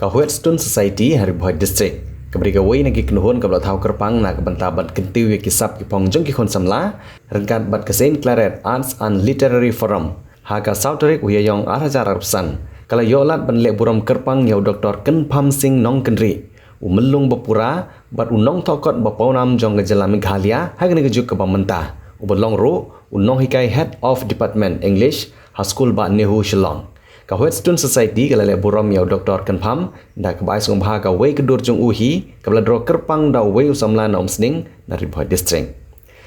ka WHETSTONE Society hari Bhoi District. Kabri ka wei nagi kenuhun ka blatau kerpang na ka banta bat kentiu ye kisap ki pong jong ki khon samla rengkat bat ka Saint Claret Arts and Literary Forum. Ha ka Sauterik uyayong arajar arpsan. Kala yolat ban lek buram kerpang yau Dr. KYNPHAM sing nong kendri. Umelung bapura bat unong tokot bapaunam jong ka jala Meghalaya ha kene kejuk ka bamenta. Ubelong ro unong hikai Head of Department English ha school ba nehu Shillong. Ka WHETSTONE Society ka lele buram yau Dr. KYNPHAM da ka bai SNGEWBHA ka wei kedur jong uhi ka bladro kerpang da wei usamla na omsning dari Bhoi District.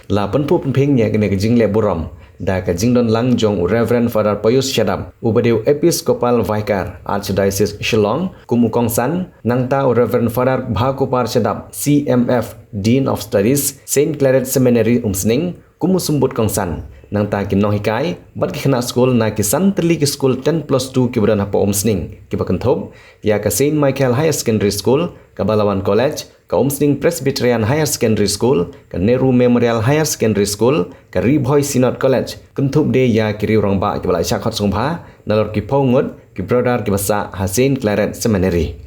La penpu penping ya kene kejing le buram da ka jingdon lang jong Reverend Father Pius Shadap ubadeu Episcopal Vicar Archdiocese Shillong kumu kongsan nangta Reverend Father Bhakopar Shadap CMF Dean of Studies Saint Claret Seminary umsning kumu sumbut kongsan nangta kinong hikai bat ki khana school na ki santli ki school 10+2 ki beran apa umsning ki bakenthop ya ka Saint Michael Higher Secondary School ka Balawan College ka Umsning Presbyterian Higher Secondary School ka Nehru Memorial Higher Secondary School ka Bhoi Synod College kentup de ya ki riu rong ba ki balai syakhat SNGEWBHA nalor ki pongut ki brother ki basa ha Saint Claret Seminary.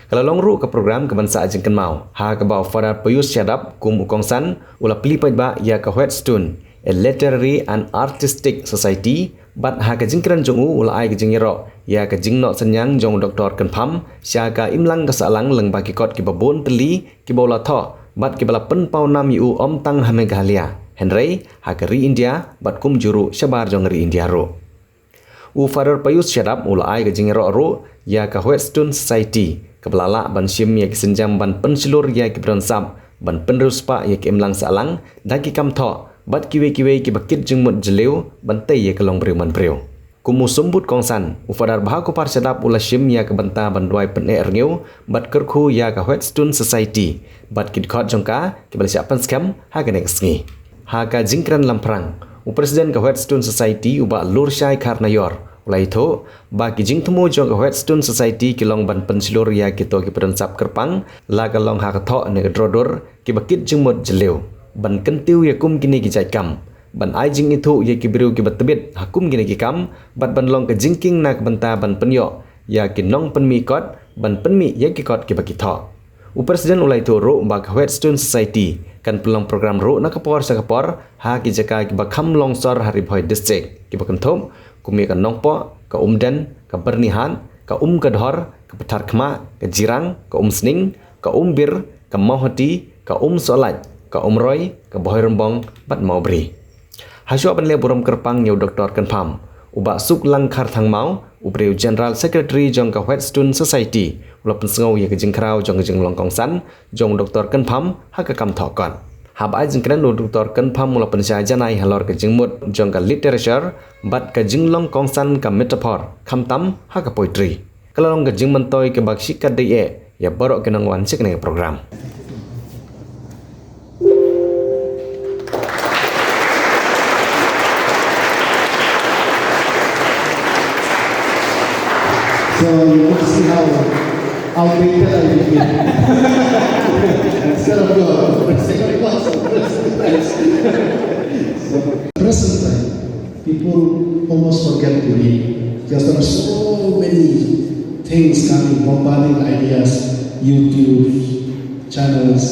Kalau longru ke program kebansa jengken mau ha ka ba Father Pius Shadap kum ukongsan ula pilipai ba ya ka WHETSTONE a literary and artistic society bat ha ka jingkran jong ula ai ka jingyero ya ka jingno senyang jong Dr. KYNPHAM sya ka imlang ka salang leng ba ki kot ki babon teli ki bola tho bat ki bala pen pau nam yu om tang ha Meghalaya Henry ha ka ri India bat kum juru syabar jong ri India ro u Father Pius Shadap ula ai ka jingyero ro ya ka WHETSTONE Society kebelala ban sim ya ki senjam ban penselur ya ki bronsap ban penruspa ya ki imlang salang daki kam tho bat kiwe-kiwe ki bakit jengmut jeleu bantai ya kelong beriman breu. Kumu sumbut kongsan, ufadar Bhakopar Shadap ula shim ya ke banta banduai pen erngeu bat kerku ya ke WHETSTONE Society bat kid khot jongka ki bal siapan scam ha ke next ngi. Ha ka jingkran lamprang. U presiden ke WHETSTONE Society uba Lur Syai Karnayor. Ulai itu ba ki jing temu jong ke WHETSTONE Society ki long ban pensilur ya kita ki perensap kerpang la ka long ha ka tho ne drodor ki bakit jengmut jeleu. Ban kentiu ya kum kini ki jai kam ban ai jing itu ya ki biru ki batbit hakum kini ki kam bat ban long ke jingking na ke banta ban penyo ya ki nong penmi kot ban penmi ya ki kot ki baki tho u presiden ulai tu ro ba ka WHETSTONE Society kan pelong program ro na kapor sa kapor ha ki jaka ki bakham longsor hari Bhoi District ki bakan thom kumi ka Nongpoh ka Umden ka Bernihan ka Kadhor ka Petar Khma ka Jirang ka Umsning ka Bir ka Mohoti ka Solaj ka Roy ka Bhoi Rembong bat mau beri. Hasyo ban le buram kerpang yau Dr. KYNPHAM uba suk lang khar thang mau ubreu General Secretary jong ka WHETSTONE Society ula pensengau ya ke jingkrau jong jing longkong san jong Dr. KYNPHAM ha ka kam thokon. Hab ai jingkran Dr. KYNPHAM ula pensya janai halor ke jingmut jong ka literature bat ka jinglong kongsan ka metaphor khamtam ha ka poetry. Kalau long ka jingmantoi ke bakshi ka de ya borok ke nangwan sik ne program. So you want to see how big that I became. Instead of God, second class of present time, people almost forget to read because there are so many things coming, bombarding ideas, YouTube channels,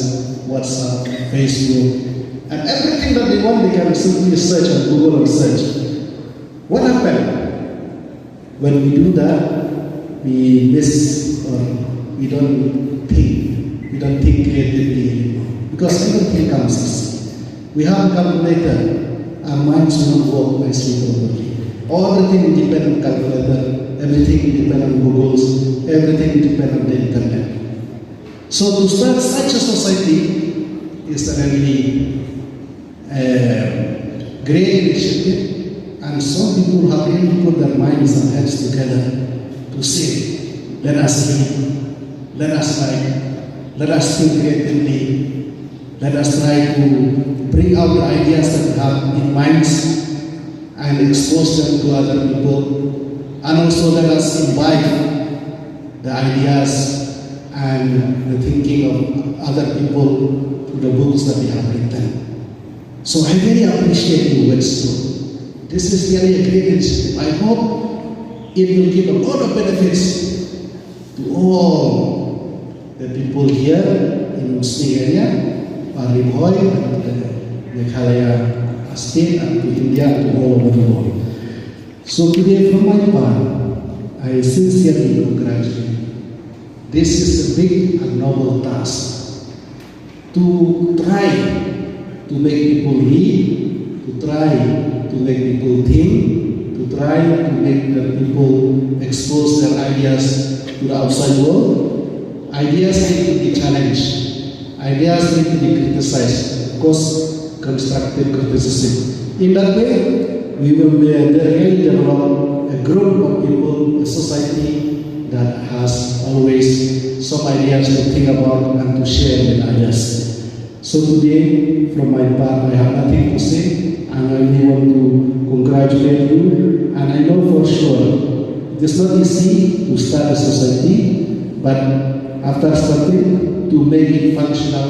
WhatsApp, Facebook, and everything that they want, they can simply search on Google or search. What happened? When we do that, we miss or we don't think creatively anymore because everything comes easy. We have a calculator, our minds will not work nicely properly. Everything depends on calculator, everything depends on Google's, everything depends on the internet. So to start such a society is a really great initiative, and some people have really put their minds and heads together to say, let us read, let us write, let us think creatively, let us try to bring out the ideas that we have in minds and expose them to other people, and also let us invite the ideas and the thinking of other people to the books that we have written. So I really appreciate you, WHETSTONE. This is really a great initiative. I hope it will give a lot of benefits to all the people here in Muslim area, Bhoi, and Meghalaya state, and to India, and to all over the world. So today, from my part, I sincerely congratulate. This is a big and noble task to try to make people read, to try to make people think, to try to make the people expose their ideas to the outside world. Ideas need to be challenged. Ideas need to be criticized. Of course, constructive criticism. In that way, we will be a group of people, a society that has always some ideas to think about and to share with others. So today, from my part, I have nothing to say, and I really want to congratulate you. And I know for sure it is not easy to start a society, but after starting, to make it functional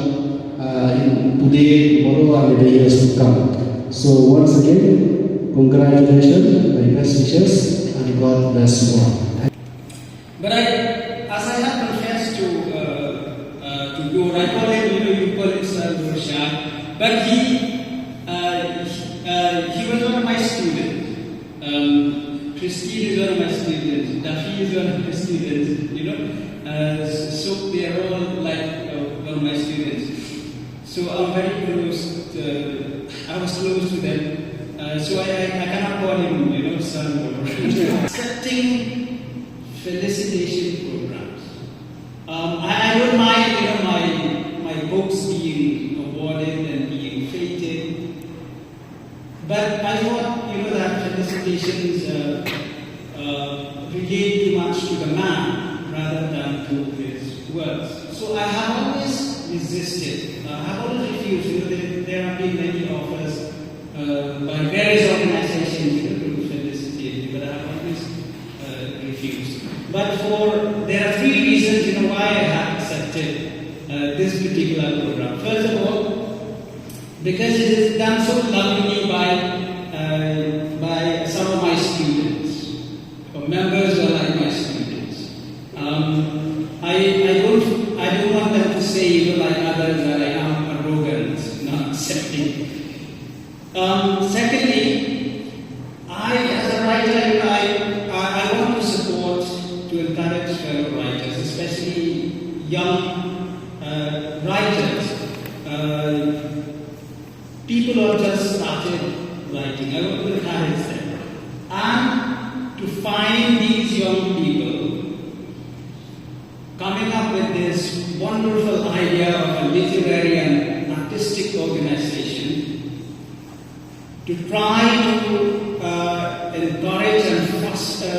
in today, tomorrow, and the years to come. So once again, congratulations, my best wishes, and God bless you all. But as I have confessed to DUR, I call him, you call him NONGSHAH, but he was one of my students. Christine is one of my students. Duffy is one of my students. So they are all like one of my students. So I'm very close. I was close to them. So I cannot call him, son or accepting felicitation programs. I don't mind, my books being awarded and being feted, but I thought, that felicitations relate too much to the man rather than to his words. So I have always resisted. I have always refused. There have been many offers by various organizations to felicitate, but I have always refused. But there are three reasons, why I have accepted this particular program. First of all, because it is done so lovingly by some of my students, or members who are like my students. I don't want them to say, like others, that I am arrogant, not accepting. Secondly, as a writer, I want to support, to encourage fellow writers, especially young writers, people who have just started writing. I want to encourage them. And to find these young people coming up with this wonderful idea of a literary and artistic organization to try to encourage and foster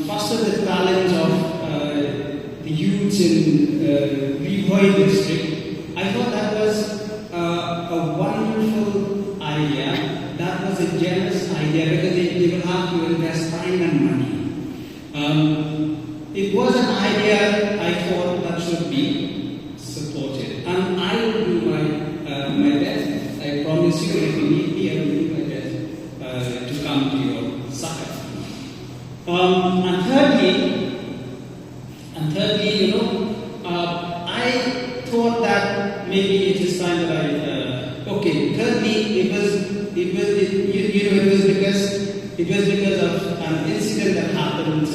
foster the talents of the youths in Bhoi district. I thought that was a wonderful idea. That was a generous idea because they will have to invest time and money. It was an idea I thought that should be supported, and I will do my best. I promise you, if you need me, I will do my best to come to your succor. And thirdly, I thought that maybe it is time that thirdly, it was because of an incident that happened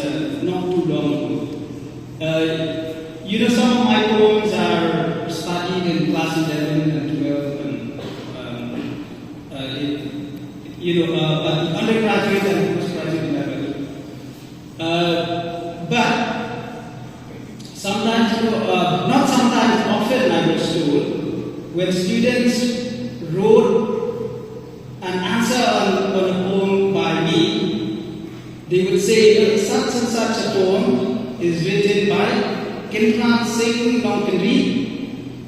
not too long ago. Some of my poems are studied in class 11 and 12, and undergraduate and postgraduate level. But sometimes, not sometimes, often I was told, when students wrote an answer on a poem by me, they would say, such and such a poem is written by KYNPHAM Singh Nongpoh.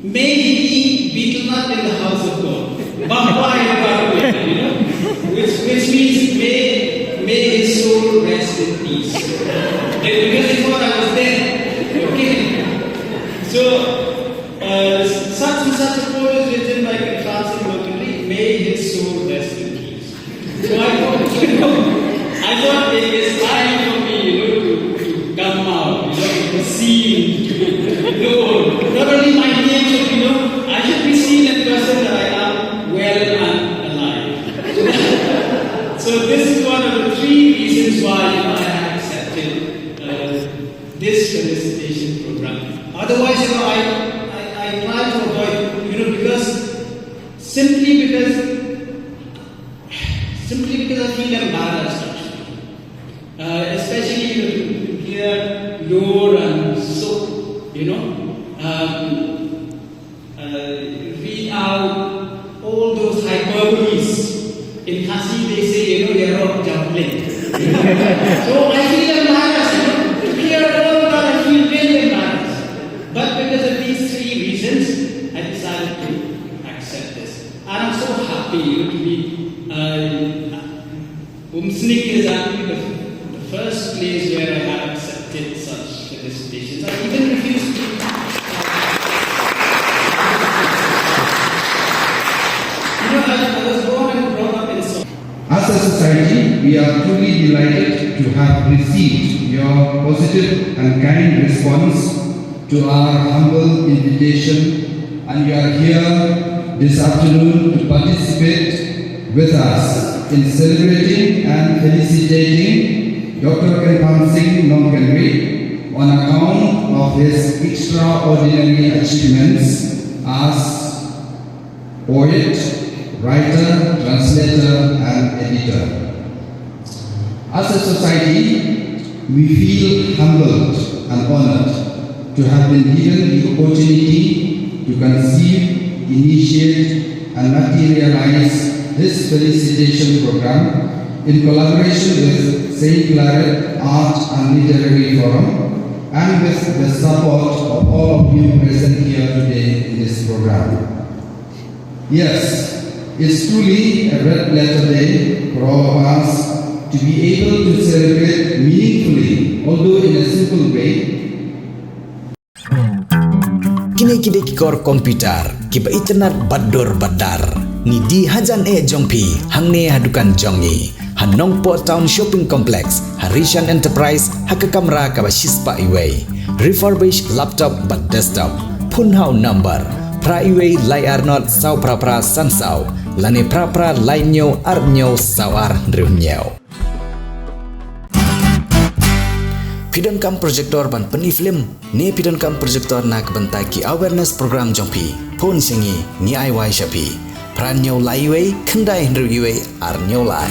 May he be beaten up in the house of God. Which means may his soul rest in peace. Because they thought I was dead. Okay? So, such and such a poem is written by KYNPHAM Singh Nongpoh. May his soul rest in peace. So I thought, I thought it is time for me, to come out, to be seen, not only my name should be I should be seen in person that I am well and alive. So this is one of the 3 reasons why I have accepted this felicitation program. Otherwise, I try to avoid, simply because I feel embarrassed, especially to hear DUR and so, read out all those hyperboles. In Khasi, they say, they are all jumbling. So I feel embarrassed, to hear all that. I feel very embarrassed. But because of these 3 reasons, I decided to accept this. And I'm so happy, to be Umsnik is the first place where I have accepted such felicitations. I even refused to. I was born and brought up in so. As a society, we are truly delighted to have received your positive and kind response to our humble invitation, and you are here this afternoon to participate with us in celebrating and felicitating Dr. KYNPHAM Singh Nongpoh on account of his extraordinary achievements as poet, writer, translator, and editor. As a society, we feel humbled and honored to have been given the opportunity to conceive, initiate, and materialize this felicitation program in collaboration with St. Claret Art and Literary Forum and with the support of all of you present here today in this program. Yes, it's truly a red letter day for all of us to be able to celebrate meaningfully, although in a simple way. Kini kikor komputer, kiba internet bador badar. Ni di hajan jongpi, hangne hadukan jongi. Han Nongpoh Town Shopping Complex, Harishan Enterprise, haka kamera kaba shispa iway. Refurbished laptop but desktop. Punhau number. Pra iway layar not sau pra sansau. Lane pra lainyo arnyo sawar drunyo. Pidankam projector ban peni film ni pidankam projector nak bentaki awareness program jongpi phun singi ni ai wai shapi pranyo laiwei kendai ndruiwei arnyo lai.